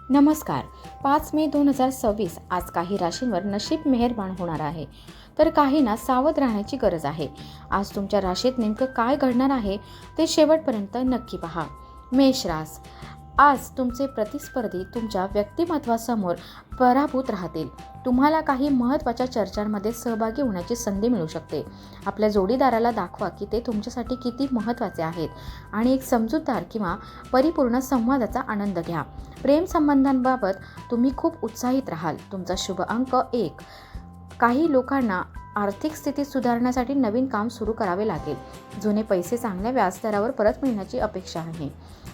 नमस्कार. 5 मे 2026 आज काही राशींवर नशीब मेहरबान होणार आहे, तर काहींना सावध राहण्याची गरज आहे. आज तुमच्या राशीत नेमकं काय घडणार आहे ते शेवटपर्यंत नक्की पहा. मेष रास. आज तुमचे प्रतिस्पर्धी तुमच्या व्यक्तिमत्वासमोर पराभूत राहतील. तुम्हाला काही महत्त्वाच्या चर्चांमध्ये सहभागी होण्याची संधी मिळू शकते. आपल्या जोडीदाराला दाखवा की ते तुमच्यासाठी किती महत्त्वाचे आहेत आणि एक समजूतदार किंवा परिपूर्ण संवादाचा आनंद घ्या. प्रेम संबंधांबाबत तुम्ही खूप उत्साहित राहाल. तुमचा शुभ अंक 1. काही लोकांना आर्थिक स्थिती सुधारण्यासाठी नवीन काम सुरू करावे लागेल. जुने पैसे चांगल्या व्याजदरावर परत मिळण्याची अपेक्षा आहे.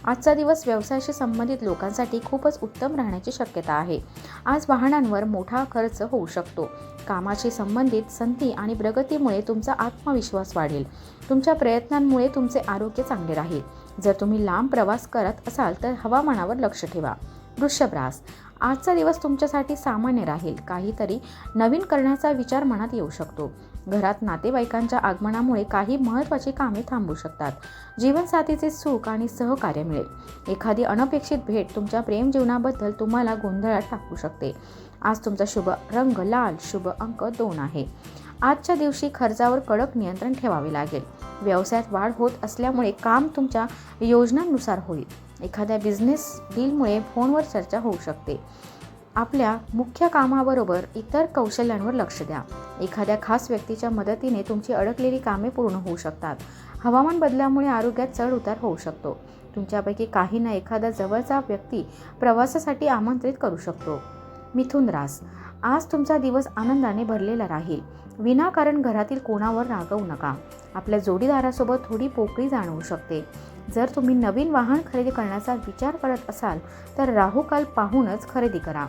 आजचा दिवस व्यवसायाशी संबंधित लोकांसाठी खूपच उत्तम राहण्याची शक्यता आहे. आज वाहनांवर मोठा खर्च होऊ शकतो. कामाशी संबंधित संधी आणि प्रगतीमुळे तुमचा आत्मविश्वास वाढेल. तुमच्या प्रयत्नांमुळे तुमचे आरोग्य चांगले राहील. जर तुम्ही लांब प्रवास करत असाल तर हवामानावर लक्ष ठेवा. वृषभ रास. आजचा दिवस तुमच्यासाठी सामान्य राहील. काहीतरी नवीन करण्याचा विचार मनात येऊ शकतो. घरात नातेवाईकांच्या आगमनामुळे काही महत्त्वाची कामे थांबू शकतात. जीवनसाथीचे सुख आणि सहकार्य मिळेल. एखादी अनपेक्षित भेट तुमच्या प्रेम जीवनाबद्दल तुम्हाला गोंधळात टाकू शकते. आज तुमचा शुभ रंग लाल. शुभ अंक 2 आहे. आजच्या दिवशी खर्चावर कडक नियंत्रण ठेवावे लागेल. व्यवसायात वाढ होत असल्यामुळे काम तुमच्या योजनांनुसार होईल. एखाद्या बिझनेस डीलमुळे फोनवर चर्चा होऊ शकते. आपल्या मुख्य कामाबरोबर इतर कौशल्यांवर लक्ष द्या. एखाद्या खास व्यक्तीच्या मदतीने तुमची अडकलेली कामे पूर्ण होऊ शकतात. हवामान बदलामुळे आरोग्यात चढ उतार होऊ शकतो. तुमच्यापैकी काहींना एखादा जवळचा व्यक्ती प्रवासासाठी आमंत्रित करू शकतो. मिथुन रास. आज तुमचा दिवस आनंदाने भरलेला राहील. विनाकारण घरातील कोणावर रागवू नका. आपल्या जोडीदारासोबत थोडी पोकळी जाणवू शकते. जर तुम्ही नवीन वाहन खरेदी करण्याचा विचार करत असाल तर राहुकाल पाहूनच खरेदी करा.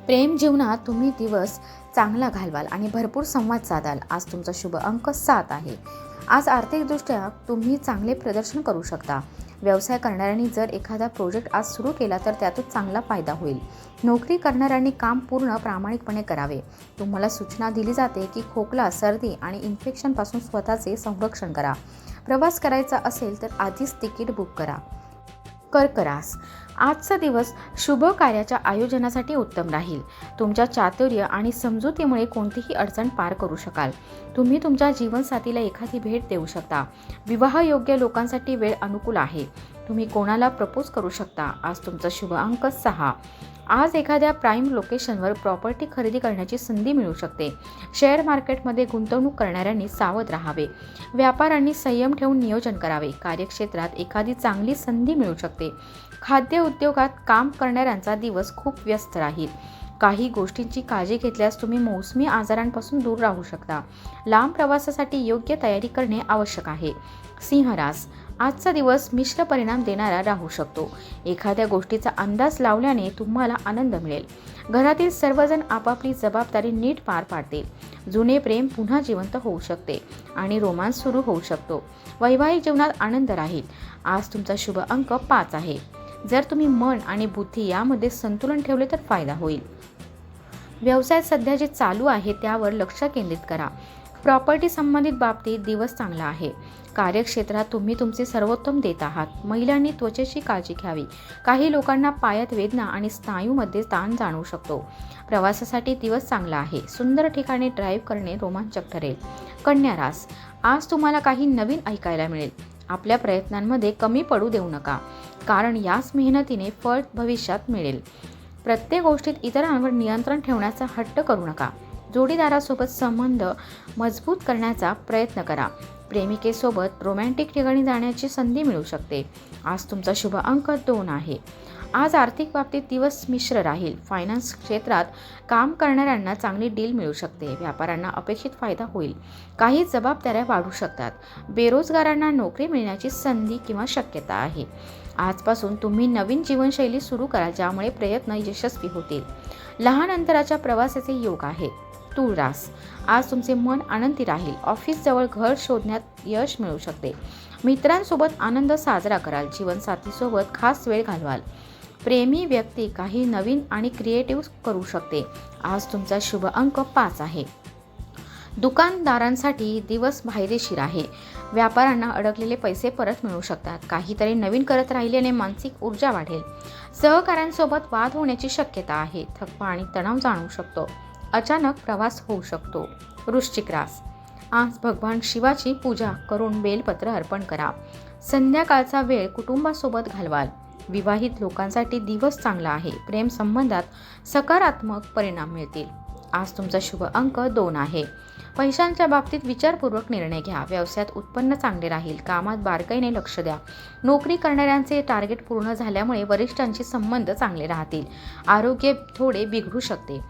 प्रेम जीवनात तुम्ही दिवस चांगला घालवाल आणि भरपूर संवाद साधाल. आज तुमचा शुभ अंक 7 आहे. आज आर्थिकदृष्ट्या तुम्ही चांगले प्रदर्शन करू शकता. व्यवसाय करणाऱ्यांनी जर एखादा प्रोजेक्ट आज सुरू केला तर त्यातून चांगला फायदा होईल. नोकरी करणाऱ्यांनी काम पूर्ण प्रामाणिकपणे करावे. तुम्हाला सूचना दिली जाते की खोकला, सर्दी आणि इन्फेक्शनपासून स्वतःचे संरक्षण करा. प्रवास करायचा असेल तर आधीच तिकीट बुक करा. कर्क रास. आजचा दिवस शुभ कार्याच्या आयोजनासाठी उत्तम राहील. तुमच्या चातुर्य आणि समजुतीमुळे कोणतीही अडचण पार करू शकाल. तुम्ही तुमच्या जीवनसाथीला एखादी भेट देऊ शकता. विवाहयोग्य लोकांसाठी वेळ अनुकूल आहे. तुम्ही कोणाला प्रपोज करू शकता. आज तुमचा शुभ अंक 6. आज एखाद्या प्राईम लोकेशनवर प्रॉपर्टी खरेदी करण्याची संधी मिळू शकते. शेअर मार्केटमध्ये गुंतवणूक करणाऱ्यांनी सावध राहावे. व्यापाऱ्यांनी संयम ठेवून नियोजन करावे. कार्यक्षेत्रात एखादी चांगली संधी मिळू शकते. खाद्य उद्योगात काम करणाऱ्यांचा दिवस खूप व्यस्त राहील. काही गोष्टींची काळजी घेतल्यास तुम्ही मौसमी आजारांपासून दूर राहू शकता. लांब प्रवासासाठी योग्य तयारी करणे आवश्यक आहे. सिंह रास. आजचा दिवस मिश्र परिणाम देणारा राहू शकतो. एखाद्या गोष्टीचा अंदाज लावल्याने तुम्हाला आनंद मिळेल. घरातील सर्वजण आपापली जबाबदारी नीट पार पाडतील. जुने प्रेम पुन्हा जिवंत होऊ शकते आणि रोमांस सुरू होऊ शकतो. वैवाहिक जीवनात आनंद राहील. आज तुमचा शुभ अंक 5 आहे. जर तुम्ही मन आणि बुद्धी यामध्ये संतुलन ठेवले तर फायदा होईल. व्यवसाय सध्या जे चालू आहे त्यावर लक्ष केंद्रित करा. प्रॉपर्टी संबंधित बाबतीत दिवस चांगला आहे. कार्यक्षेत्रात तुम्ही तुमचे सर्वोत्तम देत आहात. महिलांनी त्वचेची काळजी घ्यावी. काही लोकांना पायात वेदना आणि स्नायूमध्ये ताण जाणवू शकतो. प्रवासासाठी दिवस चांगला आहे. सुंदर ठिकाणी ड्राईव्ह करणे रोमांचक ठरेल. कन्या रास. आज तुम्हाला काही नवीन ऐकायला मिळेल. आपल्या प्रयत्नांमध्ये कमी पडू देऊ नका, कारण याच मेहनतीने फळ भविष्यात मिळेल. प्रत्येक गोष्टीत इतरांवर नियंत्रण ठेवण्याचा हट्ट करू नका. जोडीदारासोबत संबंध मजबूत करण्याचा प्रयत्न करा. प्रेमिकेसोबत रोमॅन्टिक ठिकाणी जाण्याची संधी मिळू शकते. आज तुमचा शुभ अंक 2 आहे. आज आर्थिक बाबतीत दिवस मिश्र राहील. फायनान्स क्षेत्रात काम करणाऱ्यांना चांगली डील मिळू शकते. व्यापाऱ्यांना अपेक्षित फायदा होईल. काही जबाबदाऱ्या वाढू शकतात. बेरोजगारांना नोकरी मिळण्याची संधी किंवा शक्यता आहे. आजपासून तुम्ही नवीन जीवनशैली सुरू करा ज्यामुळे प्रयत्न यशस्वी होतील. लहान अंतराच्या प्रवासाचे योग आहे. तुळ रास. आज तुमचे मन आनंदी राहील. ऑफिसजवळ घर शोधण्यात यश मिळू शकते. मित्रांसोबत आनंद साजरा कराल. जीवनसाथीसोबत खास वेळ घालवाल. प्रेमी व्यक्ती काही नवीन आणि क्रिएटिव्ह करू शकते. आज तुमचा शुभ अंक 5 आहे. दुकानदारांसाठी दिवस फायदेशीर आहे. व्यापाऱ्यांना अडकलेले पैसे परत मिळू शकतात. काहीतरी नवीन करत राहिल्याने मानसिक ऊर्जा वाढेल. सहकाऱ्यांसोबत वाद होण्याची शक्यता आहे. थकवा आणि तणाव जाणवू शकतो. अचानक प्रवास होऊ शकतो. वृश्चिक रास, आज भगवान शिवाची पूजा करून बेलपत्र अर्पण करा. संध्याकाळचा वेळ कुटुंबासोबत घालवाल. विवाहित लोकांसाठी दिवस चांगला आहे. प्रेम संबंधात सकारात्मक परिणाम मिळतील. आज तुमचा शुभ अंक 2 आहे. पैशांच्या बाबतीत विचारपूर्वक निर्णय घ्या. व्यवसायात उत्पन्न चांगले राहील. कामात बारकाईने लक्ष द्या. नोकरी करणाऱ्यांचे टार्गेट पूर्ण झाल्यामुळे वरिष्ठांशी संबंध चांगले राहतील. आरोग्य थोडे बिघडू शकते.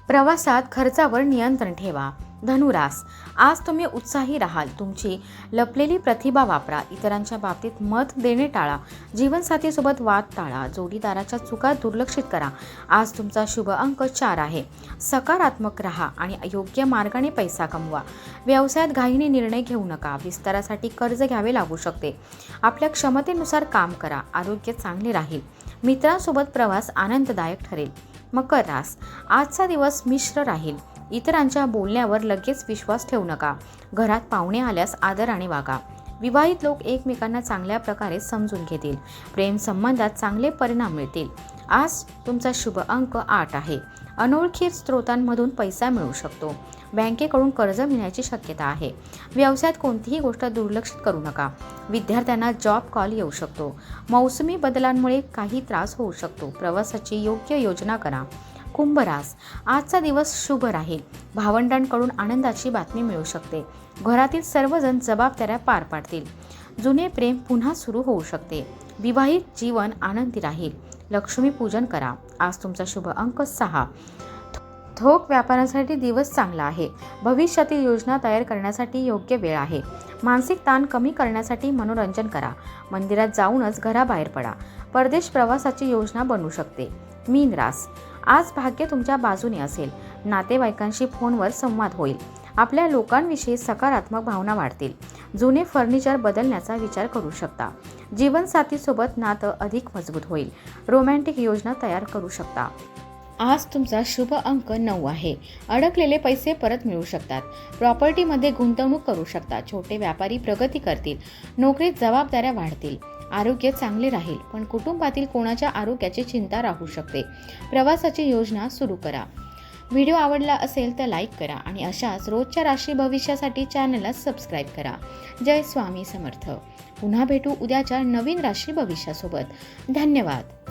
प्रवासात खर्चावर नियंत्रण ठेवा. धनुरास, आज तुम्ही उत्साही राहाल. तुमची लपलेली प्रतिभा वापरा. इतरांच्या बाबतीत मत देणे टाळा. जीवनसाथीसोबत वाद टाळा. जोडीदाराच्या चुका दुर्लक्षित करा. आज तुमचा शुभ अंक 4 आहे. सकारात्मक राहा आणि योग्य मार्गाने पैसा कमवा. व्यवसायात घाईने निर्णय घेऊ नका. विस्तारासाठी कर्ज घ्यावे लागू शकते. आपल्या क्षमतेनुसार काम करा. आरोग्य चांगले राहील. मित्रांसोबत प्रवास आनंददायक ठरेल. मकर रास, आजचा दिवस मिश्र राहील. इतरांच्या बोलण्यावर लगेच विश्वास ठेवू नका. घरात पाहुणे आल्यास आदराने वागा. विवाहित लोक एकमेकांना चांगल्या प्रकारे समजून घेतील. प्रेम संबंधात चांगले परिणाम मिळतील. आज तुमचा शुभ अंक 8 आहे. अनोळखी स्रोतांमधून पैसा मिळू शकतो. बँकेकडून कर्ज मिळण्याची शक्यता आहे. व्यवसायात कोणतीही गोष्ट दुर्लक्षित करू नका. विद्यार्थ्यांना जॉब कॉल येऊ शकतो. मौसमी बदलांमुळे काही त्रास होऊ शकतो. प्रवासाची योग्य योजना करा. कुंभ रास, आजचा दिवस शुभ राहील. भावंडांकडून आनंदाची बातमी मिळू शकते. घरातील सर्वजण जबाबदाऱ्या पार पाडतील. जुने प्रेम पुन्हा सुरू होऊ शकते. विवाहित जीवन आनंदी राहील. लक्ष्मी पूजन करा. आज तुमचा शुभ अंक 6. ठोक व्यापारासाठी दिवस चांगला आहे. भविष्यातील योजना तयार करण्यासाठी योग्य वेळ आहे. मानसिक ताण कमी करण्यासाठी मनोरंजन करा. मंदिरात जाऊनच घराबाहेर पडा. परदेश प्रवासाची योजना बनू शकते. मीन रास, आज भाग्य तुमच्या बाजूने असेल. नातेवाईकांशी फोनवर संवाद होईल. आपल्या लोकांविषयी सकारात्मक भावना वाढतील. जुने फर्निचर बदलण्याचा विचार करू शकता. जीवनसाथीसोबत नातं अधिक मजबूत होईल. रोमॅन्टिक योजना तयार करू शकता. आज तुमचा शुभ अंक 9 आहे. अडकलेले पैसे परत मिळू शकतात. प्रॉपर्टीमध्ये गुंतवणूक करू शकता. छोटे व्यापारी प्रगती करतील. नोकरीत जबाबदाऱ्या वाढतील. आरोग्य चांगले राहील, पण कुटुंबातील कोणाच्या आरोग्याची चिंता राहू शकते. प्रवासाची योजना सुरू करा. व्हिडिओ आवडला असेल तर लाईक करा आणि अशाच रोजच्या राशी भविष्यासाठी चॅनलला सबस्क्राईब करा. जय स्वामी समर्थ. पुन्हा भेटू उद्याच्या नवीन राशी भविष्यासोबत. धन्यवाद.